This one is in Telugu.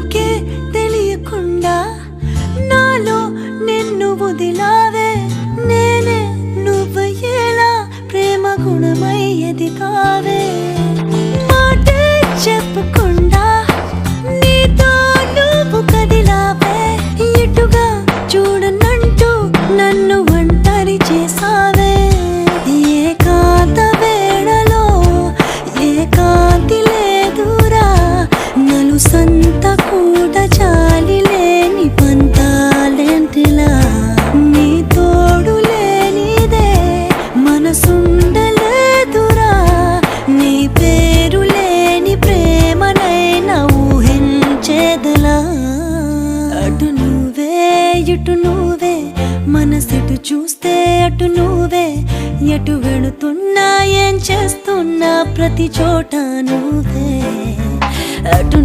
నాకే తెలియకుండా నాలో నిన్ను వదిలావే నేనే నువ్వయ్యేలా ప్రేమ గుణమయ్యేది కావే మాటే చెప్పకుండా నీతో నువ్వు కదిలావే ఇటుగా చూడనంటూ నన్ను ఒంటరి చేసావే ఏకాంత వేళలో ఏకాంతి లేదురా నలుసంత కూడా చాలి లేని పంతాలేంటిలా నీ తోడు లేనిదే మనసుండలేదురా నీ పేరు లేని ప్రేమనైనా ఊహించేదలా అటు నువ్వే ఇటు నువ్వే మనసెటు చూస్తే అటు నువ్వే ఎటు వెళుతున్నా ఏం చేస్తున్నా ప్రతి చోట నువ్వే అటు